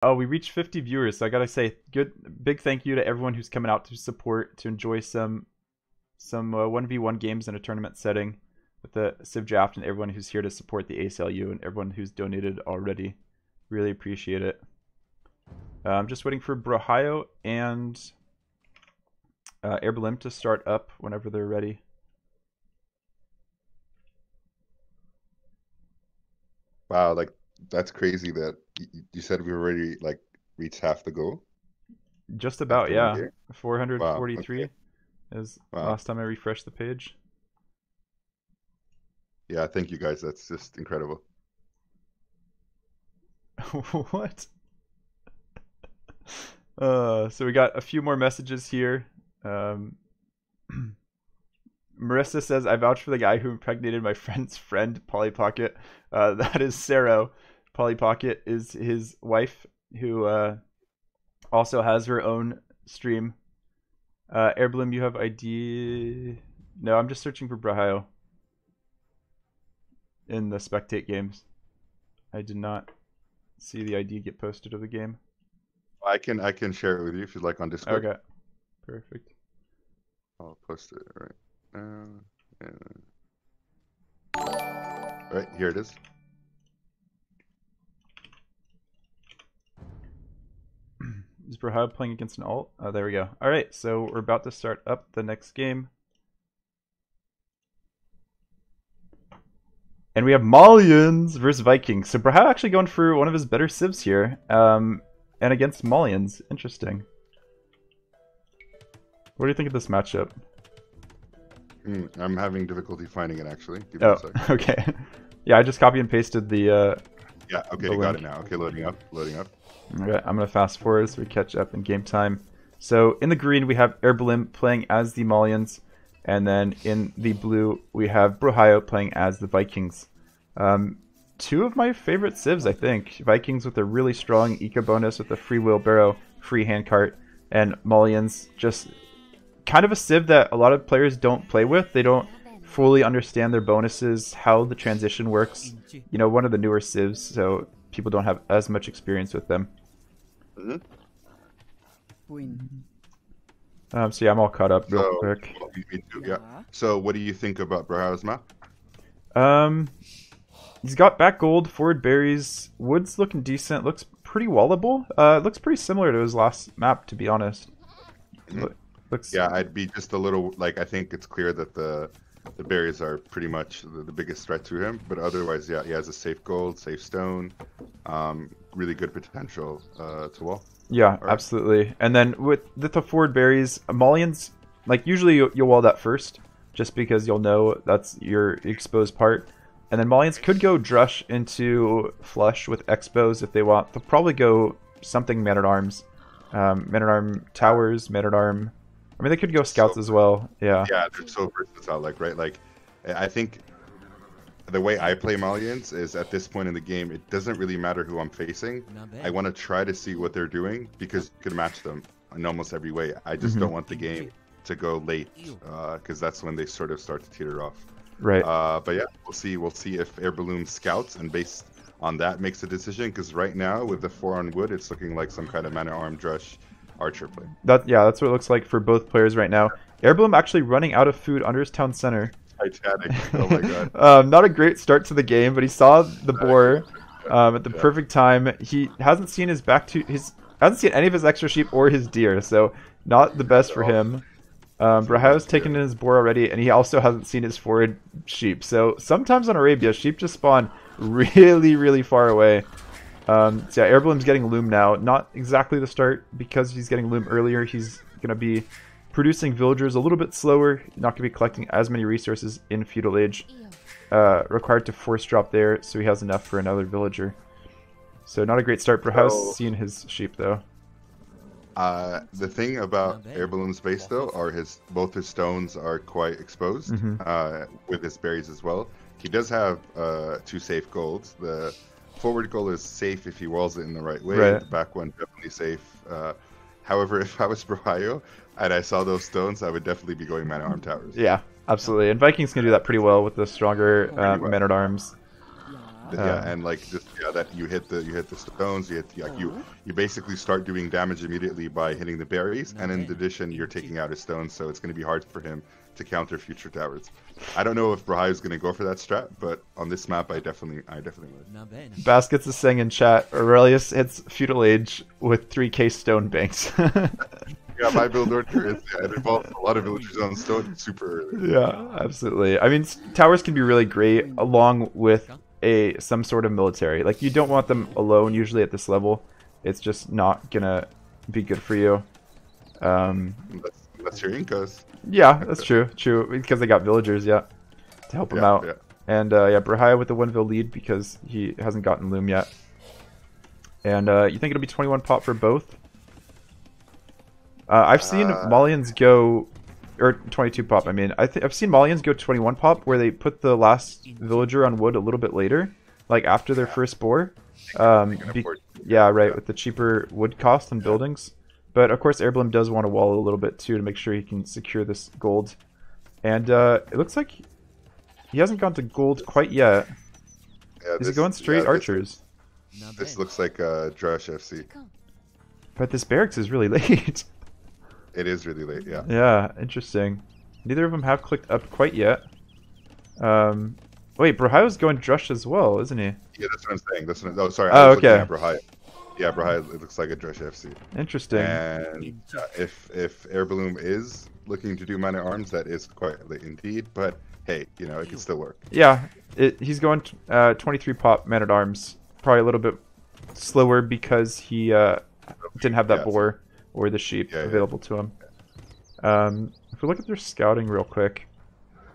Oh, we reached 50 viewers, so I gotta say, big thank you to everyone who's coming out to support, to enjoy some 1v1 games in a tournament setting with the Civ Draft, and everyone who's here to support the ACLU, and everyone who's donated already. Really appreciate it. I'm just waiting for Brohio and Airbalim to start up whenever they're ready. Wow, like that's crazy that you said we already like reached half the goal Just about, after one yeah. game. Wow, 443 okay. is Wow. last time I refreshed the page. Yeah, thank you guys. That's just incredible. What? So we got a few more messages here. Marissa says, I vouch for the guy who impregnated my friend's friend, Polly Pocket. That is Sarah. Polly Pocket is his wife, who also has her own stream. Airbloom, you have ID? No, I'm just searching for Brahio in the spectate games. I did not see the ID get posted of the game. I can share it with you if you'd like on Discord. Okay, perfect. I'll post it right now. Right, here it is. Is Brahab playing against an alt? Oh, there we go. All right, so we're about to start up the next game. And we have Malians versus Vikings. So Brahab actually going for one of his better civs here. And against Malians. Interesting. What do you think of this matchup? I'm having difficulty finding it actually. Give me a sec. Okay. Yeah, I just copy and pasted the Yeah, okay, got it now. Okay, loading up. Okay, I'm gonna fast forward so we catch up in game time. So in the green we have Airbalim playing as the Malians, and then in the blue we have Brohio playing as the Vikings. Two of my favorite civs, I think. Vikings with a really strong eco bonus with a free wheelbarrow, free handcart, and Malians just kind of a civ that a lot of players don't play with. They don't fully understand their bonuses, how the transition works. You know, one of the newer civs, so people don't have as much experience with them. So yeah, I'm all caught up real quick. Yeah. So what do you think about Brahow's map? He's got back gold, forward berries, wood's looking decent, looks pretty wallable. Looks pretty similar to his last map, to be honest. Looks... Yeah, I'd be just a little like I think it's clear that the berries are pretty much the biggest threat to him, but otherwise, yeah, he has a safe gold, safe stone, really good potential to wall. Yeah, right. Absolutely. And then with the forward berries, Malians, like usually you'll wall that first, just because you'll know that's your exposed part. And then Malians could go Drush into Flush with Expos if they want. They'll probably go something Man-at-Arms. Man-at-Arm Towers, Man-at-Arm... I mean, they could go Scouts as well. Yeah. Yeah, they're so versatile, right? Like, I think the way I play Malians is at this point in the game, it doesn't really matter who I'm facing. I want to try to see what they're doing because you can match them in almost every way. I just don't want the game to go late because that's when they sort of start to teeter off. Right. But yeah, we'll see if Air Balloon scouts and based on that makes a decision. Because right now with the 4 on wood, it's looking like some kind of Man-at-Arm Drush Archer play. That's what it looks like for both players right now. Airbloom actually running out of food under his town center. Titanic. Oh my god. Not a great start to the game, but he saw the boar at the perfect time. He hasn't seen hasn't seen any of his extra sheep or his deer, so not the best for him. Brahow's taken in his boar already, and he also hasn't seen his forward sheep. So sometimes on Arabia, sheep just spawn really, really far away. So yeah, Airbloom's getting loom now. Not exactly the start because he's getting loom earlier. He's going to be producing villagers a little bit slower. Not going to be collecting as many resources in Feudal Age. Required to force drop there, so he has enough for another villager. So not a great start. Brahow's seeing his sheep though. The thing about Airbloom's base though are both his stones are quite exposed with his berries as well. He does have 2 safe golds. The forward goal is safe if he walls it in the right way. The back one definitely safe. However, if I was Brahio and I saw those stones, I would definitely be going Man-at-Arm Towers. Yeah, absolutely. And Vikings can do that pretty well with the stronger Man-at-Arms. Yeah, and like just that you hit the stones, you basically start doing damage immediately by hitting the berries, and in addition you're taking out his stones, so it's going to be hard for him to counter future towers. I don't know if Brahai is going to go for that strat, but on this map I definitely would. Baskets is saying in chat, Aurelius hits Feudal Age with 3k stone banks. Yeah, my build order it involves a lot of villagers on stone super early. Yeah, absolutely. I mean, towers can be really great along with some sort of military. Like, you don't want them alone usually at this level. It's just not gonna be good for you. Unless you're Incas. Yeah, that's true. True, because they got villagers, to help them out. Yeah. And Brahaya with the 1-vil lead because he hasn't gotten Loom yet. And you think it'll be 21 pop for both? I've seen Malians go, or 22 pop. I mean, I've seen Malians go 21 pop where they put the last villager on wood a little bit later, like after their first boar. Yeah, right, with the cheaper wood cost and buildings. But of course, Airbloom does want to wall a little bit too to make sure he can secure this gold. And it looks like he hasn't gone to gold quite yet. Yeah, Is he going straight archers? This looks like Drush FC. But this barracks is really late. It is really late, yeah. Yeah, interesting. Neither of them have clicked up quite yet. Wait, Brahio's going Drush as well, isn't he? Yeah, that's what I'm saying. That's what oh, sorry. Oh, okay. Yeah, Brahai, it looks like a Drush FC. Interesting. And if Airbloom is looking to do mana arms, that is quite late indeed. But hey, you know, it can still work. Yeah, he's going 23 pop man at arms. Probably a little bit slower because he didn't have that boar or the sheep available to him. If we look at their scouting real quick,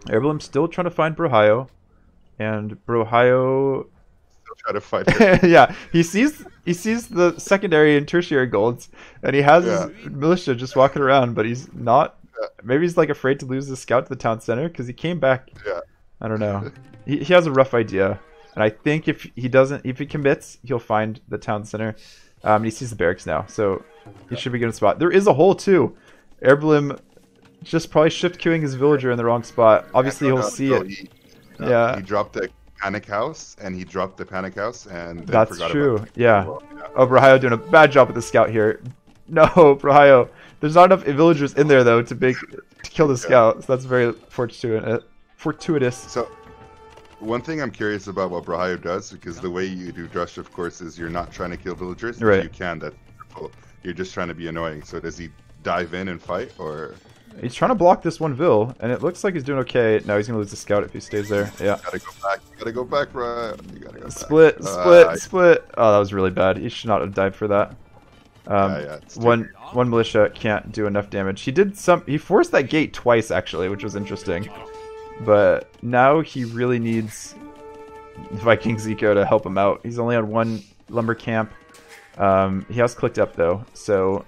Airbloom's still trying to find Brahio, and Brahio still trying to find him. Yeah, he sees the secondary and tertiary golds, and he has his militia just walking around, but he's not. Maybe he's like afraid to lose the scout to the town center because he came back. Yeah. I don't know. He has a rough idea, and I think if he commits, he'll find the town center. And he sees the barracks now, so he should be good in spot. There is a hole too. Airbloom just probably shift queuing his villager in the wrong spot. Obviously, he'll see it. He dropped the panic house, and he dropped the panic house, and that's true. Yeah. Oh, Brahio doing a bad job with the scout here. No, Brahio. There's not enough villagers in there though to kill the scout. So that's very fortuitous. So, one thing I'm curious about what Brahio does, because the way you do Drush, of course, is you're not trying to kill villagers. Right. If you can, that's wonderful. You're just trying to be annoying. So does he dive in and fight, or? He's trying to block this 1-vil, and it looks like he's doing okay. No, he's gonna lose the scout if he stays there. Yeah. You gotta go back, Brahio. You gotta go split. Oh, that was really bad. He should not have dived for that. One militia can't do enough damage. He forced that gate twice actually, which was interesting. But now he really needs Vikings eco to help him out. He's only on 1 lumber camp. He has clicked up though, so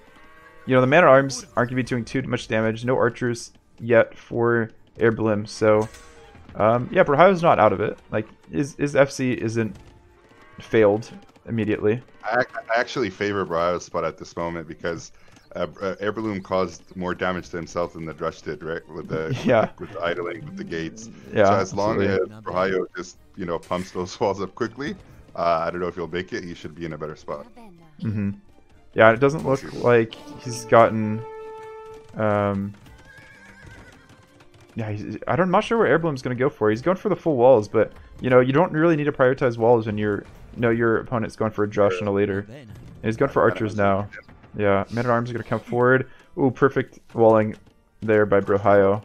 you know the man at arms aren't gonna be doing too much damage. No archers yet for Airbloom, so yeah, Brahio's not out of it. Like his FC isn't failed immediately. I actually favor Brahio's spot at this moment because Airbloom caused more damage to himself than the Drush did, right? With the idling, with the gates. Yeah. So as long as Brahio just pumps those walls up quickly, I don't know if he'll make it. He should be in a better spot. Mm-hmm. Yeah, it doesn't look like he's gotten. I'm not sure where Airbloom's going to go for. He's going for the full walls, but you don't really need to prioritize walls when your opponent's going for a Drush and a later. And he's going for archers now. Yeah, men at arms are going to come forward. Ooh, perfect walling there by Brahio.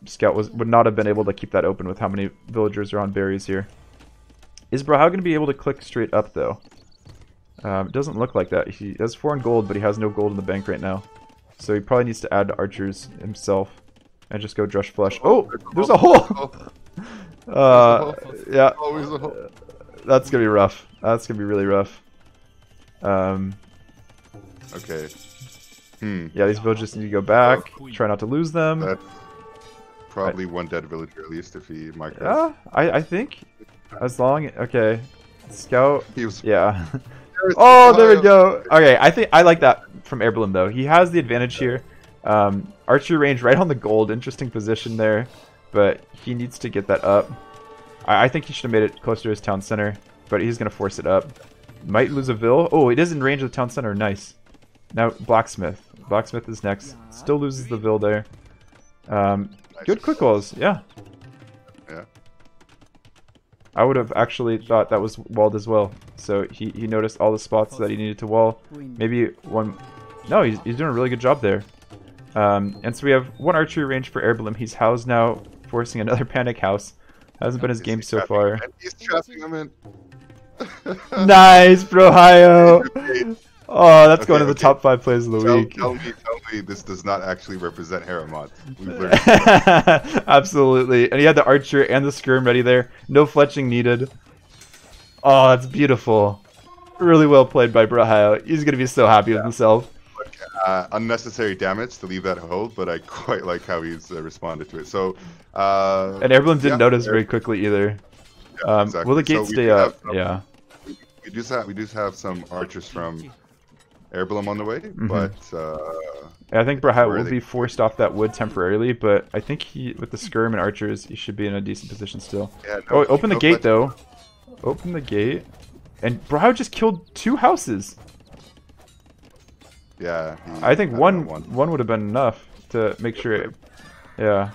Scout would not have been able to keep that open with how many villagers are on berries here. Is Brahio going to be able to click straight up though? It doesn't look like that. He has 4 in gold, but he has no gold in the bank right now. So he probably needs to add to archers himself and just go Drush flush. Oh, there's a hole! Yeah. Always a hole. That's going to be rough. That's going to be really rough. Okay. Yeah, these villagers need to go back. Try not to lose them. That's probably 1 dead villager at least if he micros. Yeah, I think. As long... Okay. Scout... Yeah. Oh, there we go. Okay, I like that from Airbloom though. He has the advantage here. Archery range right on the gold. Interesting position there. But he needs to get that up. I think he should have made it closer to his town center, but he's going to force it up. Might lose a Vil. Oh, it is in range of the town center. Nice. Now Blacksmith. Blacksmith is next. Still loses the Vil there. Good quick walls. Yeah. Yeah. I would have actually thought that was walled as well. So he noticed all the spots that he needed to wall. Maybe one... No, he's doing a really good job there. And so we have one archery range for Airblum. He's housed now, forcing another panic house. Hasn't been his game so far. He's trapping him in. Nice, Brohio! Oh, that's going to the top 5 plays of the week. Tell me this does not actually represent Haramont. Absolutely. And he had the archer and the skirm ready there. No fletching needed. Oh, that's beautiful. Really well played by Brohio. He's going to be so happy with himself. Unnecessary damage to leave that hold, but I quite like how he's responded to it. So, and everyone didn't notice very quickly either. Yeah, exactly. Will the gate stay up? Yeah. We do have some archers from Airblum on the way, but I think Brohio will be forced off that wood temporarily, but I think with the skirm and archers, he should be in a decent position still. Yeah, no, open the gate though. Open the gate, and Brohio just killed 2 houses. Yeah, I think one would have been enough to make sure. Yeah,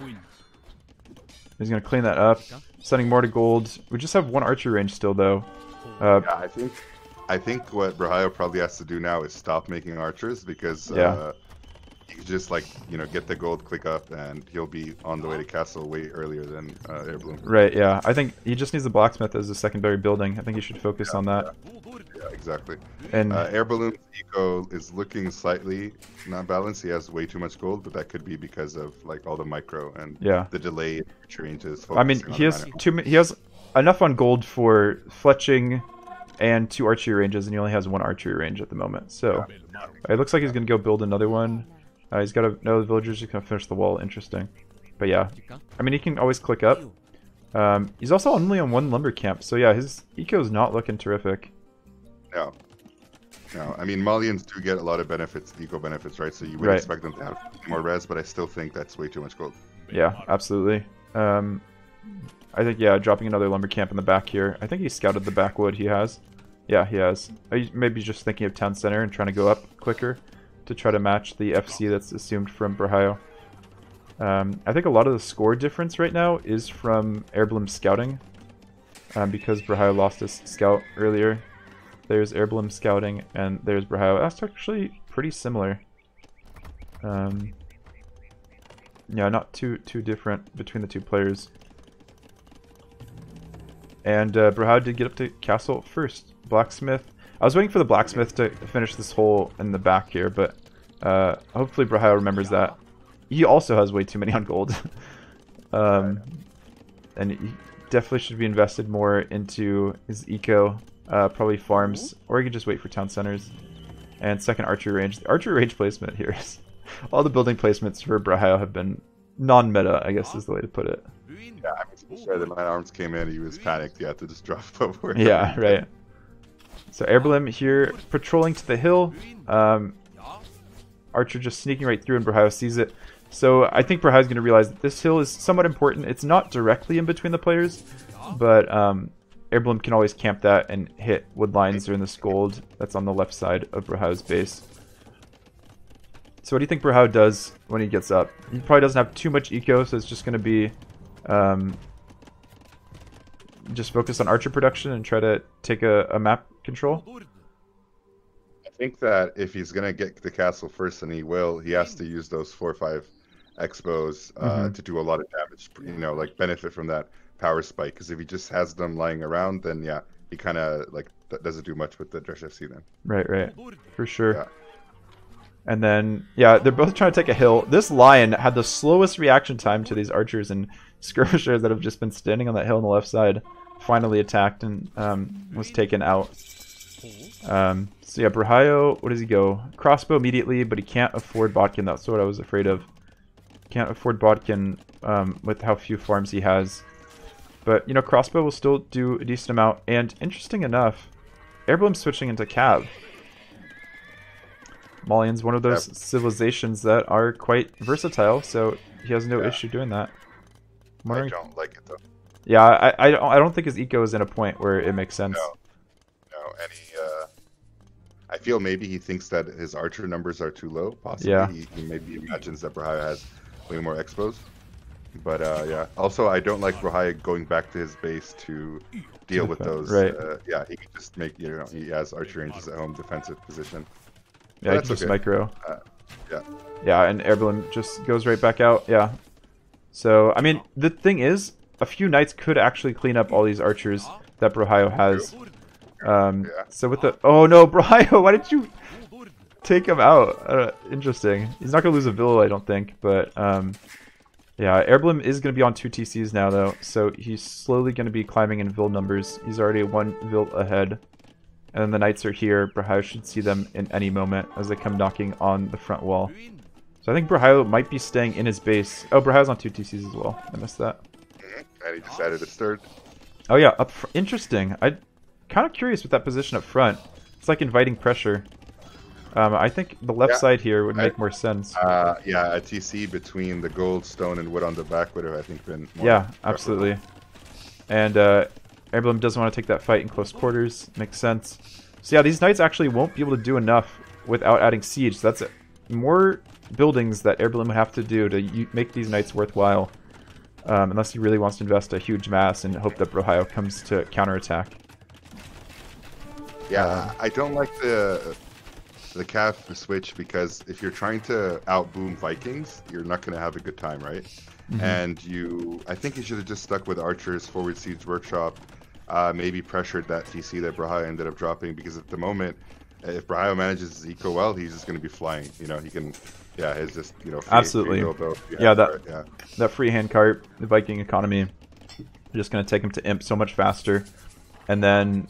he's gonna clean that up. Sending more to gold. We just have one archery range still though. Yeah, I think what Brohio probably has to do now is stop making archers because he can just get the gold, click up, and he'll be on the way to castle way earlier than Airblum. Right. Yeah. I think he just needs the blacksmith as a secondary building. I think he should focus on that. Yeah, exactly. And Airballoon's eco is looking slightly not balanced. He has way too much gold, but that could be because of all the micro and the delay changes. I mean, he has enough on gold for fletching and 2 archery ranges, and he only has 1 archery range at the moment. So it looks like he's gonna go build another one. He's got to know the villagers are gonna finish the wall. Interesting, but yeah, I mean he can always click up. He's also only on 1 lumber camp, so yeah, his eco is not looking terrific. No. I mean, Malians do get a lot of benefits, eco benefits, right? So you would expect them to have more res, but I still think that's way too much gold. Yeah, absolutely. I think, dropping another lumber camp in the back here. I think he scouted the backwood he has. Yeah, he has. Maybe just thinking of town center and trying to go up quicker to try to match the FC that's assumed from Brohio. I think a lot of the score difference right now is from Airblum scouting, because Brohio lost his scout earlier. There's Airblum scouting, and there's Brohio. That's actually pretty similar. Yeah, not too different between the 2 players. And Brohio did get up to castle first. Blacksmith. I was waiting for the blacksmith to finish this hole in the back here, but hopefully Brohio remembers that. He also has way too many on gold. And he definitely should be invested more into his eco. Probably farms, or he could just wait for town centers. And second archery range. The archery range placement here is... all the building placements for Brohio have been non-meta, I guess is the way to put it. Yeah, I'm sure that my arms came in, he was panicked, he had to just drop over. Yeah, right. So Airblum here patrolling to the hill. Archer just sneaking right through, and Brohio sees it. So I think Brohio's going to realize that this hill is somewhat important. It's not directly in between the players, but Airblum can always camp that and hit wood lines or in this gold that's on the left side of Brohio's base. So what do you think Brohio does when he gets up? He probably doesn't have too much eco, so it's just going to be just focus on archer production and try to take a map control. I think that if he's going to get the castle first, and he has to use those 4 or 5 expos to do a lot of damage, benefit from that power spike. Because if he just has them lying around, then yeah, he kind of doesn't do much with the Dresh FC then. Right, for sure. Yeah. And then, yeah, they're both trying to take a hill. This lion had the slowest reaction time to these archers and skirmishers that have just been standing on that hill on the left side. Finally attacked and was taken out. So yeah, Brohio, what does he go? Crossbow immediately, but he can't afford Bodkin. That's what I was afraid of. Can't afford Bodkin with how few farms he has. But, crossbow will still do a decent amount. And interesting enough, Airblum switching into Cav. Malians, one of those civilizations that are quite versatile, so he has no issue doing that. I don't like it though. Yeah, I don't think his eco is in a point where it makes sense. No, and I feel maybe he thinks that his archer numbers are too low. Possibly, Yeah. he maybe imagines that Brahaya has way more expos. But yeah, also I don't like Brahaya going back to his base to deal with those. Right. Yeah, he can just make, you know, he has archer ranges at home, defensive position. Yeah, he can just micro. Yeah. Yeah, and Air Balloon just goes right back out. Yeah. So, I mean, the thing is, a few knights could actually clean up all these archers that Brahio has. So with the... Oh no, Brahio, why did you take him out? Interesting. He's not going to lose a Vill, I don't think, but... yeah, Airblim is going to be on 2 TCs now, though, so he's slowly going to be climbing in Vill numbers. He's already 1 Vill ahead. And then the knights are here. Brahio should see them in any moment as they come knocking on the front wall. So I think Brahio might be staying in his base. Oh, Brahio's on 2 TCs as well. I missed that. And he decided to third. Oh yeah, interesting. I'm kind of curious with that position up front. It's like inviting pressure. I think the left side here would make more sense. Yeah, a TC between the gold, stone, and wood on the back would have, I think, been more absolutely. And Airblim doesn't want to take that fight in close quarters. Makes sense. So yeah, these knights actually won't be able to do enough without adding siege. So that's more buildings that Airblim would have to do to make these knights worthwhile. Unless he really wants to invest a huge mass and hope that Brahio comes to counterattack. Yeah, I don't like the calf switch, because if you're trying to outboom Vikings, you're not going to have a good time, right? And I think you should have just stuck with archers, forward siege workshop, maybe pressured that TC that Brahio ended up dropping, because at the moment, if Brahio manages his eco well, he's just going to be flying. You know, he can, it's just, absolutely. That free hand cart, the Viking economy, just going to take him to imp so much faster. And then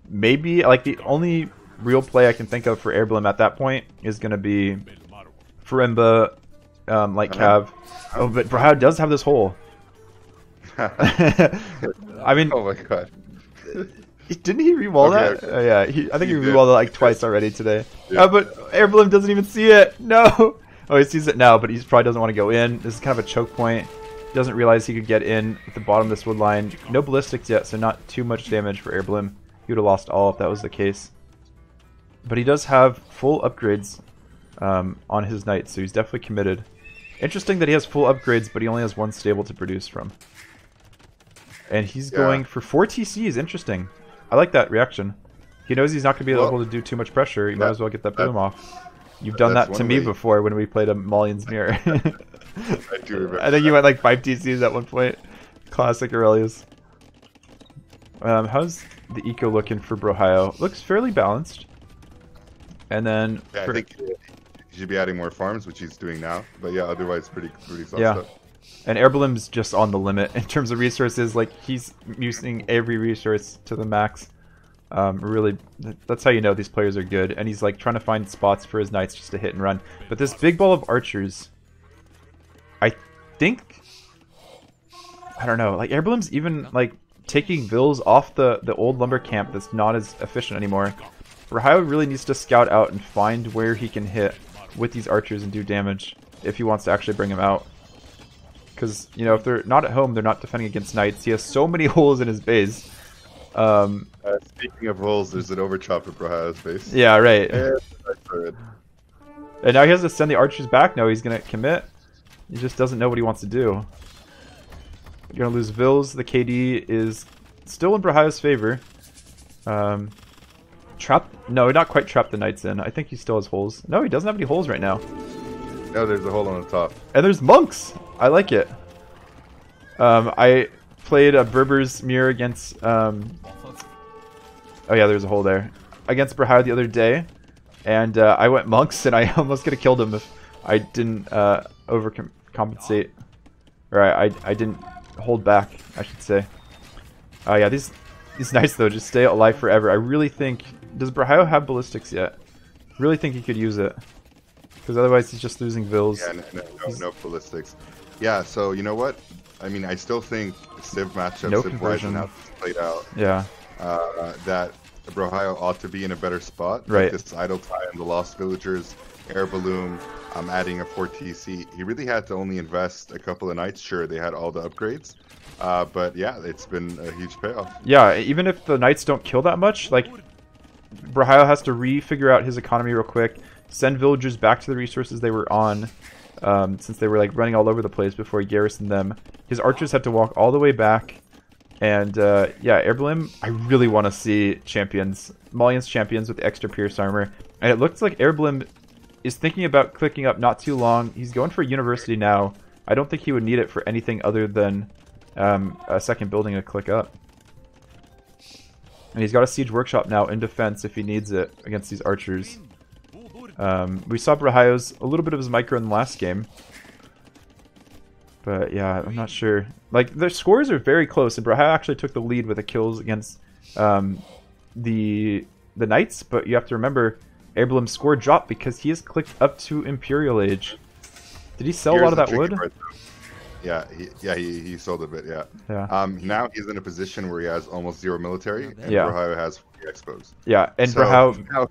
maybe, like, the only real play I can think of for Airblim at that point is going to be Farimba, like Cav. Oh, but Brahio does have this hole. I mean, oh my god. Didn't he re-wall that? Okay. Yeah, I think he re-walled it like twice already today. Yeah. But Airblim doesn't even see it. No. Oh, he sees it now, but he probably doesn't want to go in. This is kind of a choke point. He doesn't realize he could get in at the bottom of this wood line. No ballistics yet, so not too much damage for Airblim. He would have lost all if that was the case. But he does have full upgrades on his knight, so he's definitely committed. Interesting that he has full upgrades, but he only has 1 stable to produce from. And he's going for 4 TCs. Interesting. I like that reaction. He knows he's not going to be able to do too much pressure. You might as well get that boom off. You've done that to me before when we played a Malians mirror. I do remember. I think you went like 5 TCs at one point. Classic Aurelius. How's the eco looking for Brahio? Looks fairly balanced. And then I think he should be adding more farms, which he's doing now. But yeah, otherwise pretty soft stuff. And Airblim's just on the limit in terms of resources. Like, he's using every resource to the max. Really, that's how you know these players are good. And he's like trying to find spots for his knights just to hit and run. But this big ball of archers, I think, I don't know. Like, Airblim's even like taking Vills off the old lumber camp that's not as efficient anymore. Brahio really needs to scout out and find where he can hit with these archers and do damage if he wants to actually bring them out. Because, you know, if they're not at home, they're not defending against knights. He has so many holes in his base. Speaking of holes, there's an overchop for Brahio's base. Yeah, right. And now he has to send the archers back. No, he's going to commit. He just doesn't know what he wants to do. You're going to lose Vills. The KD is still in Brahio's favor. No, not quite trapped the knights in. I think he still has holes. No, he doesn't have any holes right now. No, there's a hole on the top. And there's monks! I like it. I played a Berber's mirror against... oh yeah, there's a hole there. Against Brahio the other day. And I went monks, and I almost could have killed him if I didn't overcompensate. Or I didn't hold back, I should say. Yeah, these knights, though, just stay alive forever. I really think... Does Brahio have ballistics yet? Really think he could use it. Because otherwise he's just losing Vills. Yeah, no ballistics. Yeah, so you know what? I mean, I still think Civ matchup, Civ Ryzen have played out. Yeah. That Brahio ought to be in a better spot. Right. Like this Idle Time, the Lost Villagers, Air Balloon. adding a 4TC. He really had to only invest a couple of knights. Sure, they had all the upgrades, but yeah, it's been a huge payoff. Yeah, even if the knights don't kill that much, like Brahio has to re-figure out his economy real quick, send villagers back to the resources they were on, since they were like running all over the place before he garrisoned them. His archers had to walk all the way back, and yeah, Airblim, I really want to see champions, Malians champions with extra pierce armor, and it looks like Airblim is thinking about clicking up not too long. He's going for university now. I don't think he would need it for anything other than a second building to click up. And he's got a siege workshop now in defense if he needs it against these archers. We saw Brahio's a little bit of his micro in the last game. But yeah, I'm not sure. Like, their scores are very close, and Brahio actually took the lead with the kills against the Knights. But you have to remember, Airblim's score dropped because he has clicked up to Imperial Age. Did he sell a lot of that wood? Yeah, he sold a bit, yeah. Now he's in a position where he has almost 0 military, and Brahio has 40 expos. Yeah, and so Brahio... Now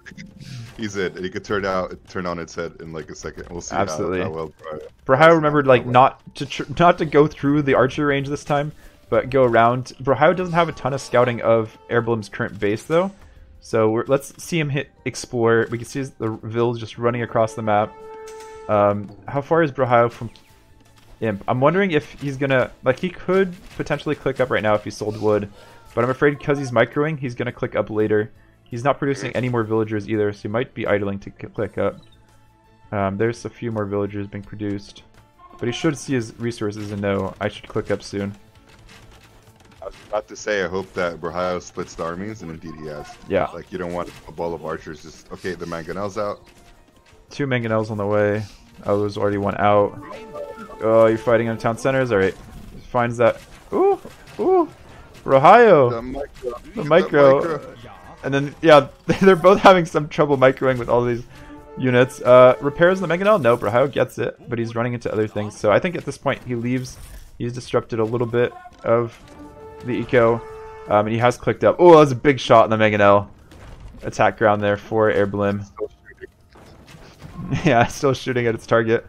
he's it. He could turn on its head in like a second. We'll see how well Brahio remembered like not to go through the archer range this time, but go around. Brahio doesn't have a ton of scouting of Airblim's current base, though. So let's see him hit explore. We can see the vills just running across the map. How far is Brahio from Imp? I'm wondering if he's gonna, like, he could potentially click up right now if he sold wood, but I'm afraid because he's microing, he's gonna click up later. He's not producing any more villagers either, so he might be idling to click up. There's a few more villagers being produced, but he should see his resources and know I should click up soon. I was about to say, I hope that Brahio splits the armies, and indeed he has. Yeah. Like, you don't want a ball of archers just, okay, the mangonel's out. 2 mangonels on the way. Oh, there's already one out. Oh, you're fighting on town centers? Alright. Finds that. Ooh! Ooh! Brahio! The micro. And then, yeah, they're both having some trouble microing with all these units. Repairs the mangonel? No, Brahio gets it, but he's running into other things. So I think at this point he leaves. He's disrupted a little bit of the eco. And he has clicked up. Oh, that was a big shot in the mangonel. Attack ground there for Airblim. Yeah, still shooting at its target.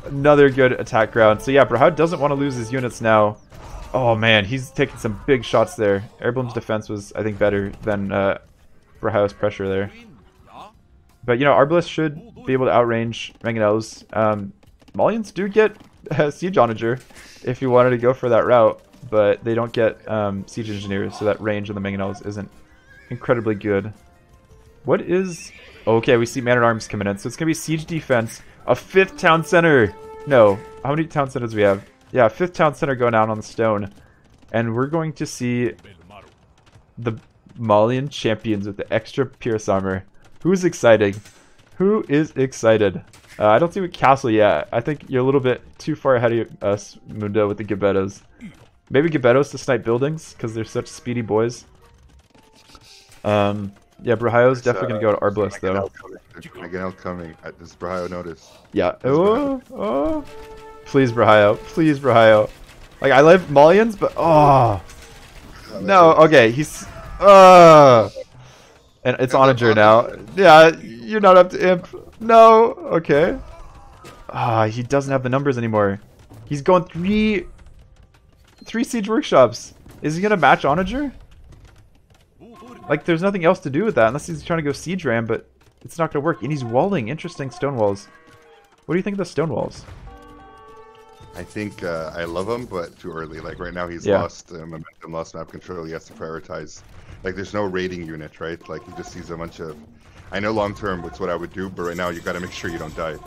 Another good attack ground. So yeah, Brahio doesn't want to lose his units now. Oh man, he's taking some big shots there. Airblim's defense was, I think, better than Brahio's pressure there. But you know, Arbalest should be able to outrange mangonels. Malians do get siege onager if you wanted to go for that route, but they don't get siege engineers, so that range of the mangonels isn't incredibly good. What is... Okay, we see man-at-arms coming in, so it's going to be siege defense. A 5th town center! No, how many town centers do we have? Yeah, 5th town center going out on the stone. And we're going to see the Malian champions with the extra pierce armor. Who's excited? Who is excited? I don't see what castle yet. I think you're a little bit too far ahead of us, Mundo, with the Gebettos. Maybe Gebettos to snipe buildings, because they're such speedy boys. Yeah, Brahio's definitely going to go to Arbalest, though. Mangonel coming. Does Brahio notice? Yeah. Oh. Please, Brahio. Please, Brahio. Like, I love Malians, but... Oh. No, okay. He's... And it's onager now. Yeah, you're not up to Imp. No. Okay. He doesn't have the numbers anymore. He's going three siege workshops. Is he going to match onager? Like, there's nothing else to do with that unless he's trying to go siege ram, but it's not going to work. And he's walling. Interesting stone walls. What do you think of the stone walls? I think I love him, but too early. Like, right now he's lost momentum, lost map control. He has to prioritize. Like, there's no raiding unit, right? Like, he just sees a bunch of... I know long term it's what I would do, but right now you got to make sure you don't die.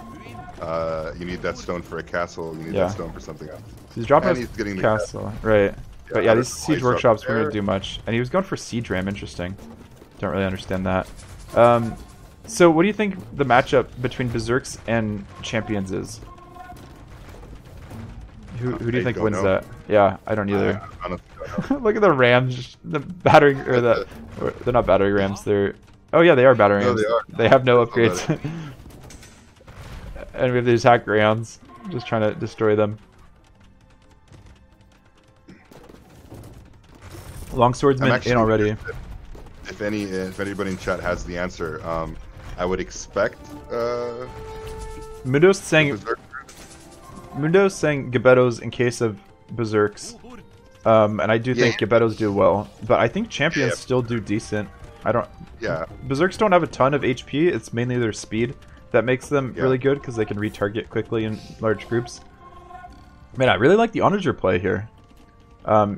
You need that stone for a castle. You need that stone for something else. So he's dropping his castle. Right. But yeah, these siege workshops weren't going to do much. And he was going for siege ram. Interesting. Don't really understand that. So what do you think the matchup between Berserks and Champions is? Who do you think wins that? Yeah, I don't either. Look at the rams, the battering, or they're not battering rams. They're yeah, they are battering rams. They have no upgrades. And we have the attack rounds, just trying to destroy them. Longswordsman in already. If anybody in chat has the answer, I would expect Mundo's saying Gebettos in case of Berserks. And I do think Gebettos do well, but I think champions still do decent. I don't. Yeah. Berserks don't have a ton of HP. It's mainly their speed that makes them really good because they can retarget quickly in large groups. Man, I really like the Onager play here.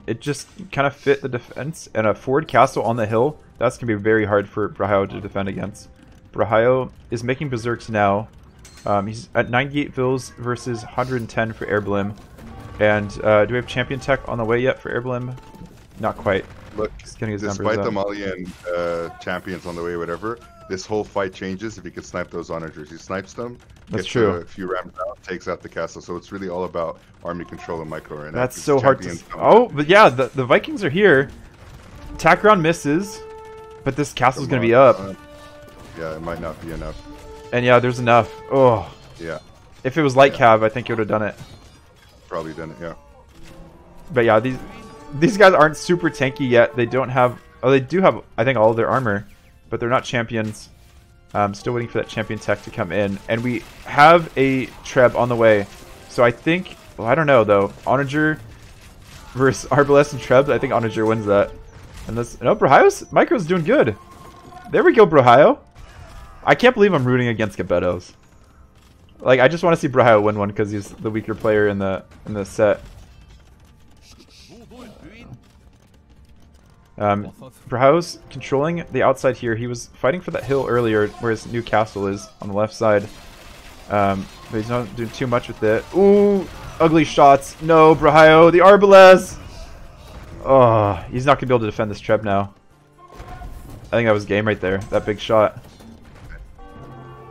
It just kind of fit the defense, and a forward castle on the hill, that's going to be very hard for Brahio to defend against. Brahio is making Berserks now. He's at 98 Vils versus 110 for Airblim. And do we have champion tech on the way yet for Airblim? Not quite. Look, just getting his despite the numbers up. Malian champions on the way, whatever, this whole fight changes if he can snipe those Onagers. He snipes them, That's gets true. a few rams out, takes out the castle. So it's really all about army control and micro right now. That's so hard to... Champions Oh, but yeah, the Vikings are here. Attack round misses, but this castle's going to be up. Yeah, it might not be enough. And yeah, there's enough. Oh. Yeah. If it was light cav, I think it would have done it. Probably done it, yeah. But yeah, these guys aren't super tanky yet. They don't have... Oh, they do have, I think, all of their armor, but they're not champions. Still waiting for that champion tech to come in. And we have a Treb on the way. So I think... Well, I don't know, though. Onager versus Arbalest and Treb. I think Onager wins that. And this... No, Brahio's micro's doing good. There we go, Brahio. I can't believe I'm rooting against Gebettos. Like, I just want to see Brahio win one because he's the weaker player in the set. Brahio's controlling the outside here. He was fighting for that hill earlier where his new castle is on the left side. But he's not doing too much with it. Ooh, ugly shots. No, Brahio, the Arbalest. Oh, he's not going to be able to defend this Treb now. I think that was game right there. That big shot.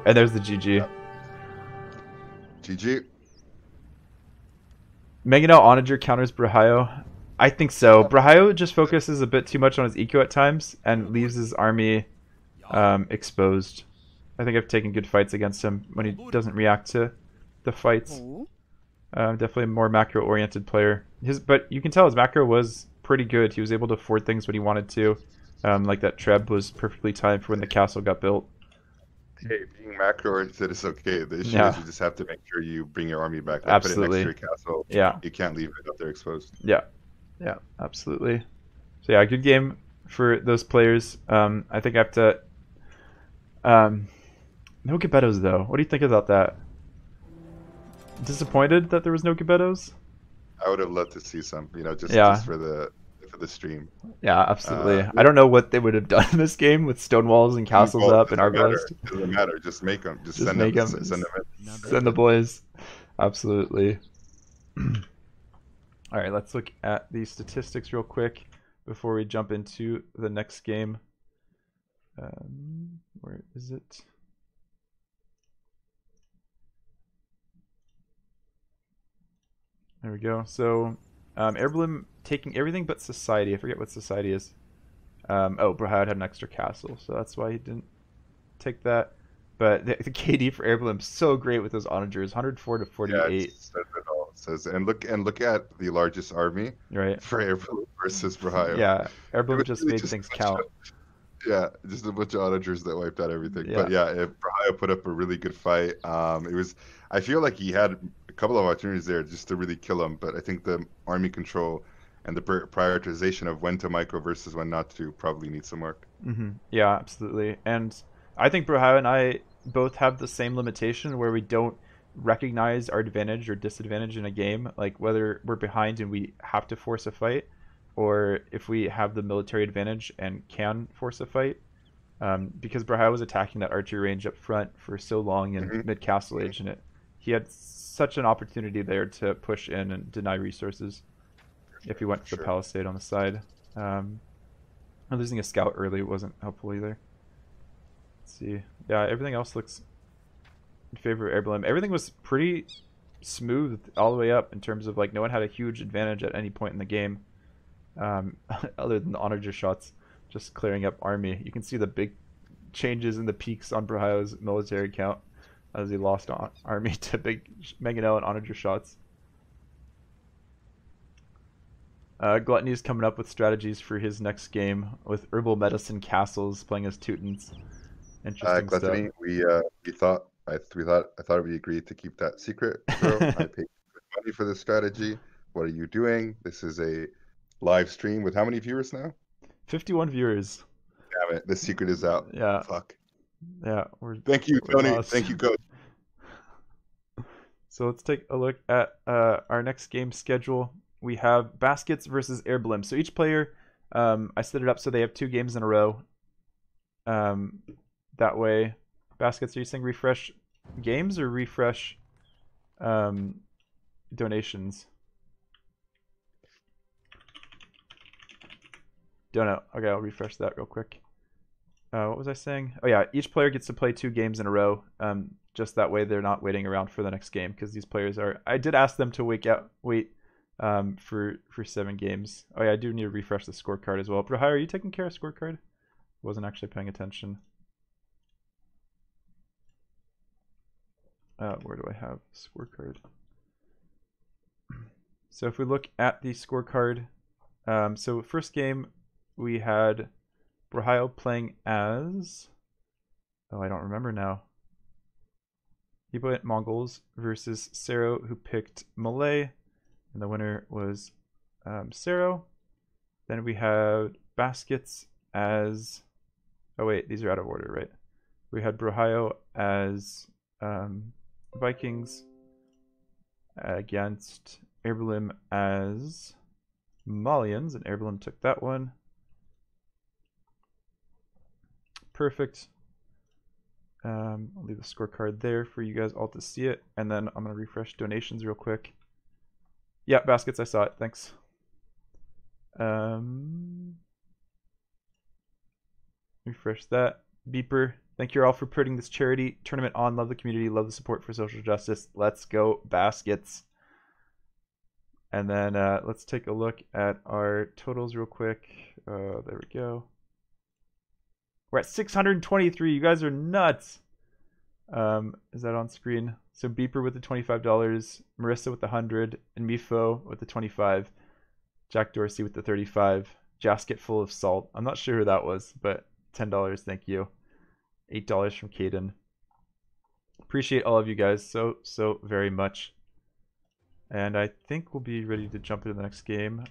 And there's the GG. GG. Meganel Onager counters Brahio. I think so. Brahio just focuses a bit too much on his eco at times and leaves his army exposed. I think I've taken good fights against him when he doesn't react to the fights. Definitely a more macro-oriented player. But you can tell his macro was pretty good. He was able to afford things when he wanted to. Like that Treb was perfectly timed for when the castle got built. Hey, being macro-oriented is okay. The issue is you just have to make sure you bring your army back. Absolutely. Put it next to your castle. Yeah. You can't leave it up there exposed. Yeah. Yeah, absolutely. So yeah, good game for those players. I think I have to... no Gebettos, though. What do you think about that? Disappointed that there was no Gebettos? I would have loved to see some, just for the stream. Yeah, absolutely. I don't know what they would have done in this game with stone walls and castles up and Arbalest. It doesn't matter. Just make them. Just send make them. them. Send them in. Send the boys. Absolutely. All right, let's look at the statistics real quick before we jump into the next game. Where is it? There we go. So, Airblim taking everything but Society. I forget what Society is. Oh, Brahad had an extra castle, so that's why he didn't take that. But the KD for Airblim so great with those onagers, 104 to 48. Yeah, and look at the largest army for Airblim versus Brahio. Yeah, Airblim just made things count. Yeah, just a bunch of onagers that wiped out everything. Yeah. But yeah, if Brahio put up a really good fight. I feel like he had a couple of opportunities there just to really kill him, but I think the army control and the prioritization of when to micro versus when not to probably need some work. Yeah, absolutely. And I think Brahio and I both have the same limitation where we don't recognize our advantage or disadvantage in a game, like whether we're behind and we have to force a fight, or if we have the military advantage and can force a fight. Because Brahio was attacking that archery range up front for so long in mid-castle age, and he had such an opportunity there to push in and deny resources if he went to the palisade on the side. Losing a scout early wasn't helpful either. Let's see. Yeah, everything else looks in favor of Airblim. Everything was pretty smooth all the way up in terms of like no one had a huge advantage at any point in the game, other than the onager shots just clearing up army. You can see the big changes in the peaks on Brahio's military count as he lost army to big Meganel and onager shots. Gluttony is coming up with strategies for his next game with herbal medicine castles playing as Teutons. Interesting Gluttony, stuff. we thought I thought we agreed to keep that secret, bro. I paid money for this strategy. What are you doing? This is a live stream with how many viewers now? 51 viewers. Damn it, the secret is out. Yeah, Fuck. yeah, Thank you, we're Tony. lost. Thank you, coach. So let's take a look at our next game schedule. We have baskets versus air balloon. So each player, I set it up so they have 2 games in a row. That way, baskets, are you saying refresh games or refresh donations? Don't know. Okay, I'll refresh that real quick. What was I saying? Oh yeah, each player gets to play 2 games in a row. Just that way they're not waiting around for the next game, because these players are. I did ask them to wait for 7 games. Oh yeah, I do need to refresh the scorecard as well. Brahai, are you taking care of scorecard? Wasn't actually paying attention. Where do I have scorecard? So if we look at the scorecard, so first game we had Brahio playing as. Oh, I don't remember now. He put Mongols versus Sero, who picked Malay, and the winner was Sero. Then we had baskets as. Oh wait, these are out of order, right? We had Brahio as Vikings against Airbalim as Malians, and Airbalim took that one. Perfect. I'll leave the scorecard there for you guys all to see it, and then I'm gonna refresh donations real quick. Yeah, baskets, I saw it. Thanks. Refresh that. Beeper, thank you all for putting this charity tournament on. Love the community, love the support for social justice. Let's go, baskets. And then let's take a look at our totals real quick. There we go. We're at 623. You guys are nuts. Is that on screen? So Beeper with the $25, Marissa with the 100, and Mifo with the 25. Jack Dorsey with the 35. Jasket full of salt. I'm not sure who that was, but $10, thank you. $8 from Caden. Appreciate all of you guys so very much. And I think we'll be ready to jump into the next game.